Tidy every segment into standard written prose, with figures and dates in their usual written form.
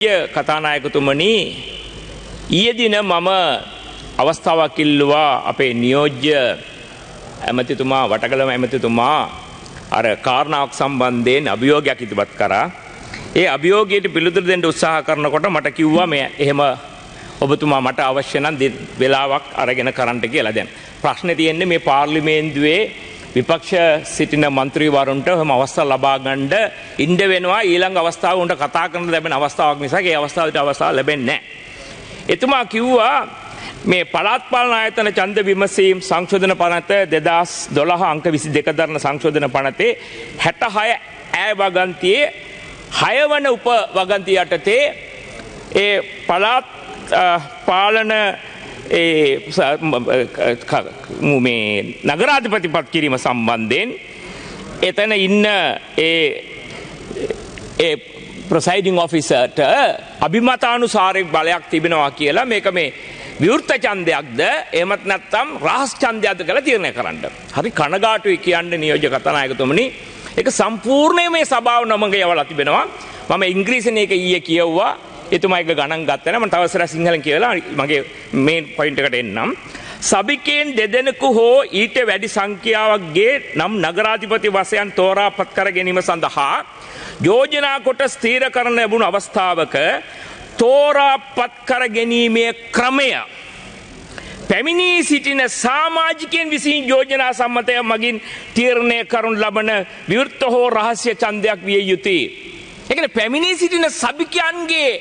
කතානායකතුමනි ඊයේ දින මම අවස්ථාවක් ඉල්ලුවා අපේ නියෝජ්‍ය ඇමතිතුමා වටකලම ඇමතිතුමා අර කාරණාවක් සම්බන්ධයෙන් අභියෝගයක් ඉදිරිපත් කරා. ඒ අභියෝගයට පිළිතුරු දෙන්න උත්සාහ කරනකොට මට කිව්වා මේ එහෙම ඔබතුමා මට අවශ්‍ය නම් වෙලාවක් අරගෙන කරන්න කියලා. දැන් ප්‍රශ්නේ තියෙන්නේ මේ පාර්ලිමේන්තුවේ විපක්ෂ සිටින മന്ത്രിවරුන්ට හැම අවස්ථාවක් ලබා ගන්න ඉන්න වෙනවා ඊළඟ අවස්ථාව උන්ට කතා කරන්න ලැබෙන අවස්ථාවක් නිසා ඒ අවස්ථාවට අවස්ථාව ලැබෙන්නේ නැහැ. එතුමා කිව්වා මේ පළාත් පාලන ආයතන ඡන්ද විමසීම් සංශෝධන පනත 2012 අංක 22 දරන සංශෝධන පනතේ 66 ඈ වගන්තියේ 6 වන උප වගන්තිය යටතේ ඒ පළාත් පාලන මේ නගරාධිපති පත් කිරීම සම්බන්ධයෙන් එතන ඉන්න ඒ ප්‍රොසයිඩිං ඔෆිසර්ට අභිමතානුසාරයෙන් බලයක් තිබෙනවා කියලා මේක මේ විවෘත ඡන්දයක්ද එහෙමත් නැත්නම් රහස් ඡන්දයක්ද කියලා තීරණය කරන්න. හරි කනගාටුයි කියන්නේ නියෝජ්‍ය කතානායකතුමනි. ඒක සම්පූර්ණයෙන් මේ සභාව නමඟ යවලා තිබෙනවා. මම ඉංග්‍රීසියෙන් ඒක ඊයේ කියවුවා. එතුමා එක ගණන් ගත්තා නම් මම තව ඉස්සරහ සිංහලෙන් කියලා මගේ මේන් පොයින්ට් එකට එන්නම්. සභිකයන් දෙදෙනෙකු හෝ ඊට වැඩි සංඛ්‍යාවක්ගේ නම් නගරාධිපති වශයෙන් තෝරාපත් කර ගැනීම සඳහා යෝජනා කොට ස්ථීර කරන ලැබුණු අවස්ථාවක තෝරාපත් කර ගැනීමේ ක්‍රමය පැමිණී සිටින සමාජිකයන් විසින් යෝජනා සම්මතය මගින් තීරණය කරනු ලබන විවෘත හෝ රහස්‍ය ඡන්දයක් විය යුතුය. ඒ කියන්නේ පැමිණී සිටින සභිකයන්ගේ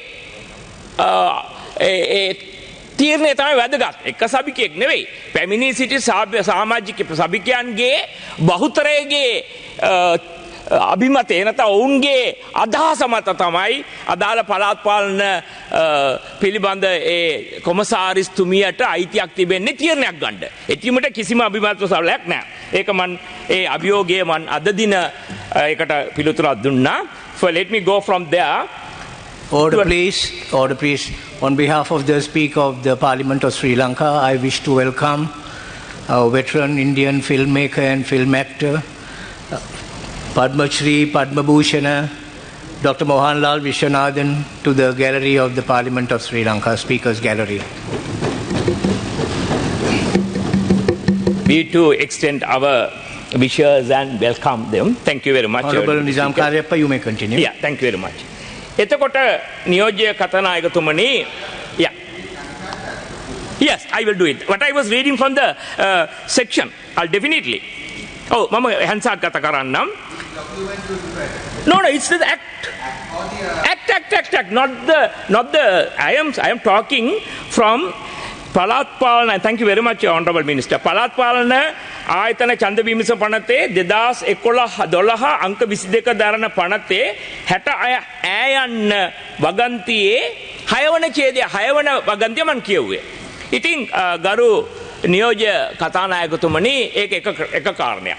තීරණය තමයි වැදගත්. එක සභිකයෙක් නෙවෙයි. පැමිණී සිටි සමාජික සභිකයන්ගේ බහුතරයේ අභිමතය නැත්නම් ඔවුන්ගේ අදහස මත තමයි අදාළ පළාත් පාලන පිළිබඳ ඒ කොමසාරිස්තුමියට අයිතියක් තිබෙන්නේ තීරණයක් ගන්න. එතිමුට කිසිම අභිමත සලයක් නැහැ. ඒක මන් ඒ අභියෝගය මන් අද දින ඒකට පිළිතුරක් දුන්නා. So let me go from there. Order please. Order please. On behalf of the Speaker of the Parliament of Sri Lanka, I wish to welcome our veteran Indian filmmaker and film actor, Padma Shri, Padma Bhushana, Dr. Mohanlal Vishwanathan to the gallery of the Parliament of Sri Lanka, Speaker's Gallery. We too extend our wishes and welcome them. Thank you very much. Honorable Nizam Karyappa, you may continue. Yeah, thank you very much. එතකොට නියෝජ්‍ය කතානායකතුමනි, yeah. Yes, I will do it. What I was reading from the section, I'll definitely. Oh, mama hansat kata karanam. No, it's the act. Act. Not the. I am talking from පළාත් පාලන. Thank you very much, Honorable Minister. පළාත් පාලන ආයතන ඡන්ද විමස පනතේ 2011 අංක 22 දරන පනතේ 66 ඈ යන්න වගන්තියේ 6 වන ඡේදය 6 වන වගන්තිය මම කියුවේ. ඉතින් ගරු නියෝජ්‍ය කතානායකතුමනි ඒක එක කාරණයක්.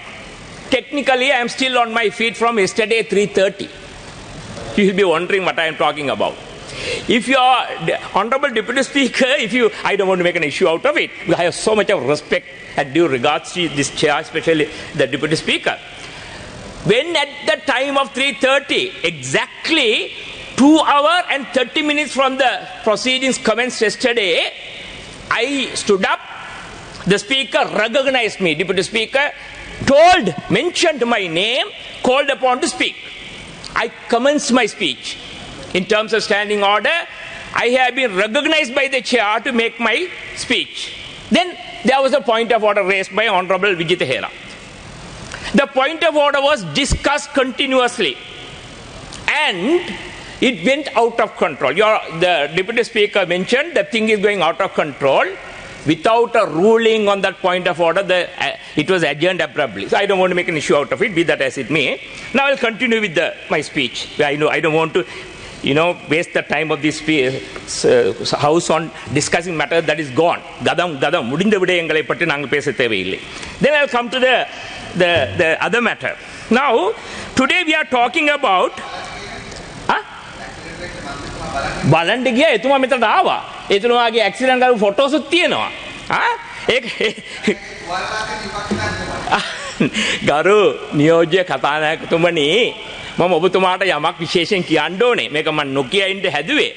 Technically I am still on my feet from yesterday 3:30. You will be wondering what I am talking about. If you are Honorable Deputy Speaker, I don't want to make an issue out of it. I have so much of respect and due regards to this chair, especially the Deputy Speaker. When at the time of 3:30, exactly 2 hours and 30 minutes from the proceedings commenced yesterday, I stood up. The Speaker recognized me. Deputy Speaker mentioned my name, called upon to speak. I commenced my speech. In terms of standing order, I have been recognized by the chair to make my speech. Then there was a point of order raised by Honorable Vijitha Hera. The point of order was discussed continuously and it went out of control. The Deputy Speaker mentioned the thing is going out of control. Without a ruling on that point of order, it was adjourned abruptly. So I don't want to make an issue out of it, be that as it may. Now I'll continue with my speech. I don't want to waste the time of this house on discussing matters that is gone. Gadam முடிந்த விடயங்களை பற்றி நாங்கள் பேச தேவையில்லை. Then I'll come to the other matter. Now today we are talking about බලන්න ගියා එතුමා මෙතනට ආවා. එතුමාගේ ඇක්සිඩන්ට් කරපු ෆොටෝස් තියෙනවා. ඒක ගරු නියෝජ්‍ය කතානායකතුමනි මම ඔබතුමාට යමක් විශේෂයෙන් කියන්න ඕනේ. මේක මම නොකිය ඉන්න හැදුවේ.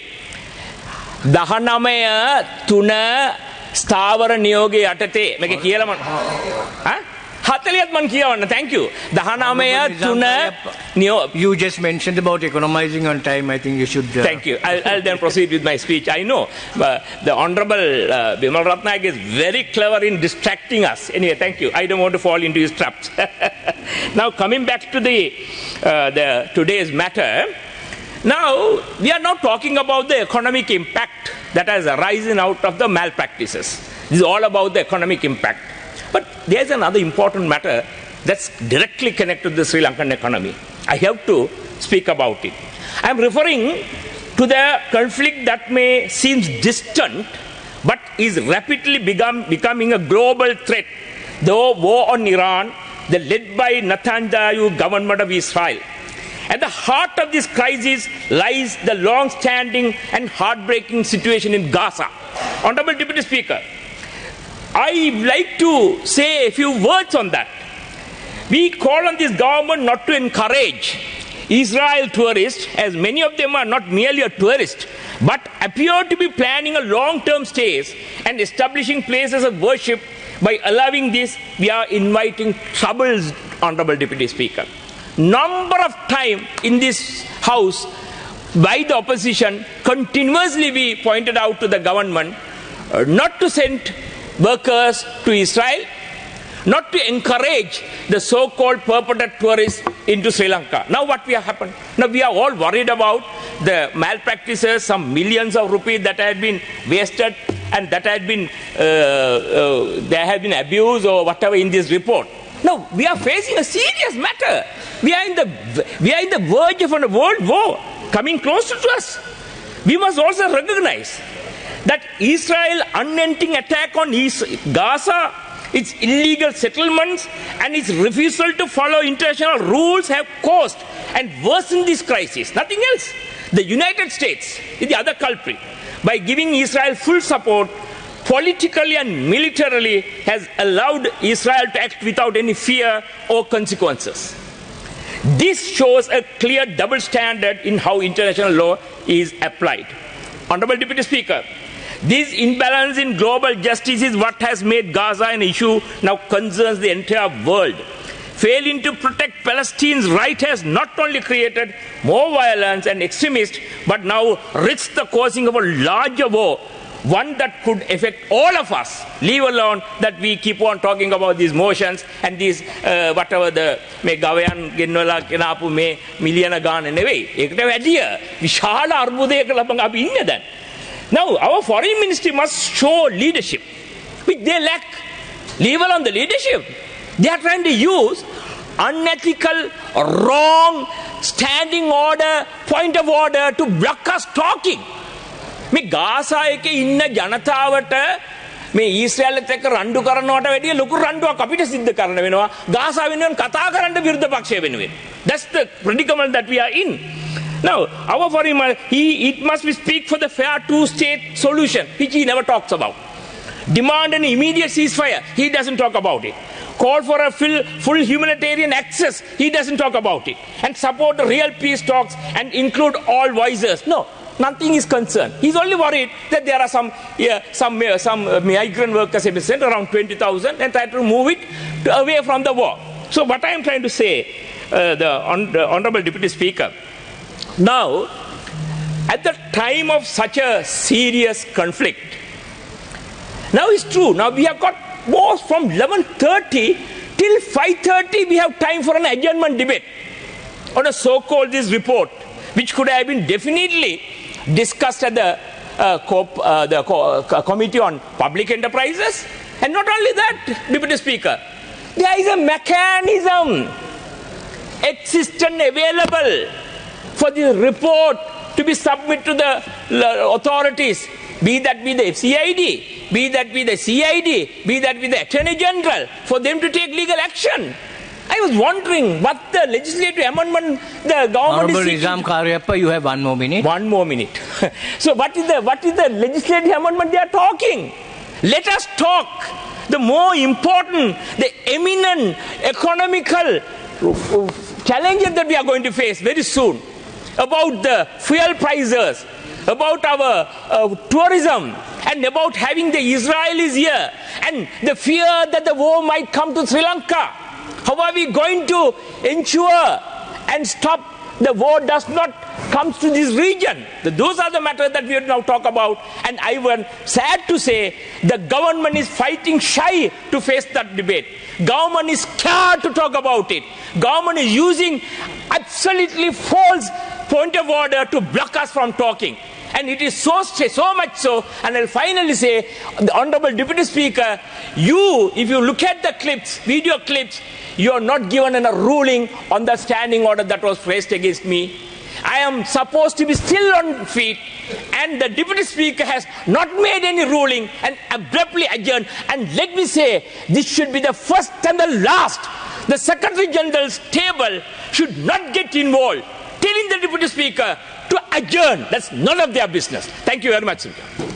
19/3 ස්ථාවර නියෝගයේ යටතේ මේක කියලා මම 40ත් මම කියවන්න. Thank you. 19/3 You just mentioned about economizing on time. I think you should. Thank you. I'll then proceed with my speech. I know the Honorable Bimal Ratnayake is very clever in distracting us. Anyway, thank you. I don't want to fall into his traps. Now, coming back to the today's matter. Now, we are not talking about the economic impact that has arisen out of the malpractices. This is all about the economic impact. But there's another important matter that's directly connected to the Sri Lankan economy. I have to speak about it. I'm referring to the conflict that may seem distant, but is rapidly becoming a global threat. The war on Iran, the led by Netanyahu government of Israel. At the heart of this crisis lies the long-standing and heartbreaking situation in Gaza. Honorable Deputy Speaker, I like to say a few words on that. We call on this government not to encourage Israel tourists, as many of them are not merely a tourist, but appear to be planning a long-term stays and establishing places of worship. By allowing this, we are inviting troubles, Honorable Deputy Speaker. Number of time in this house by the opposition, continuously we pointed out to the government not to send workers to Israel, not to encourage the so-called purported tourists into Sri Lanka. Now what will happen? Now we are all worried about the malpractices, some millions of rupees that had been wasted and that had been there have been abuse or whatever in this report. Now we are facing a serious matter. We are in the verge of a world war coming closer to us. We must also recognize that Israel's unending attack on Gaza, its illegal settlements, and its refusal to follow international rules have caused and worsened this crisis. Nothing else. The United States is the other culprit. By giving Israel full support, politically and militarily, has allowed Israel to act without any fear or consequences. This shows a clear double standard in how international law is applied. Honorable Deputy Speaker, this imbalance in global justice is what has made Gaza an issue now concerns the entire world. Failing to protect Palestine's right has not only created more violence and extremists, but now risks the causing of a larger war, one that could affect all of us, leave alone that we keep on talking about these motions and these whatever the මේ ගවයන් ගෙන්නවලා කෙනාපු මේ මිලියන ගාන නෙවෙයි. ඒකට වැඩිය විශාල අර්බුදයක ළඟ අපි ඉන්නේ දැන්. Now our foreign ministry must show leadership, which they lack. Leave alone the leadership. They are trying to use unethical, wrong, standing order, point of order to block us talking. මේ ගාසා එකේ ඉන්න ජනතාවට මේ ඊශ්‍රායලත් එක්ක රණ්ඩු කරනවට වැඩිය ලොකු රණ්ඩුවක් අපිට සිද්ධ කරන්න වෙනවා ගාසා වෙනුවෙන් කතා කරන්න විරුද්ධ පක්ෂය වෙනුවෙන්. That's the predicament that we are in. Now, our foreign it must be speak for the fair two-state solution, which he never talks about. Demand an immediate ceasefire, he doesn't talk about it. Call for a full humanitarian access, he doesn't talk about it. And support the real peace talks and include all voices. No. Nothing is concerned. He's only worried that there are some migrant workers have been sent, around 20,000, and try to move it away from the war. So what I am trying to say, the Honorable Deputy Speaker, now, at the time of such a serious conflict, now it's true, now we have got wars from 11:30 till 5:30, we have time for an adjournment debate on a so-called this report, which could have been definitely discussed at the Committee on Public Enterprises. And not only that, Deputy Speaker, there is a mechanism existent available for the report to be submitted to the authorities, be that be the FCID, be that be the CID, be that be the Attorney General, for them to take legal action. I was wondering what the legislative amendment the government Honorable is seeking. Nizam Karyappa, you have 1 more minute. 1 more minute. So what is the legislative amendment they are talking? Let us talk. The more important, the eminent economical challenges that we are going to face very soon, about the fuel prices, about our tourism, and about having the Israelis here, and the fear that the war might come to Sri Lanka. How are we going to ensure and stop the war does not come to this region? Those are the matters that we will now talk about. And I was sad to say the government is fighting shy to face that debate. Government is scared to talk about it. Government is using absolutely false point of order to block us from talking. And it is so much so, and I'll finally say, the Honorable Deputy Speaker, if you look at the clips, video clips, you are not given a ruling on the standing order that was placed against me. I am supposed to be still on feet, and the Deputy Speaker has not made any ruling and abruptly adjourned. And let me say, this should be the first and the last. The Secretary General's table should not get involved, telling the Deputy Speaker to adjourn. That's none of their business. Thank you very much, Speaker.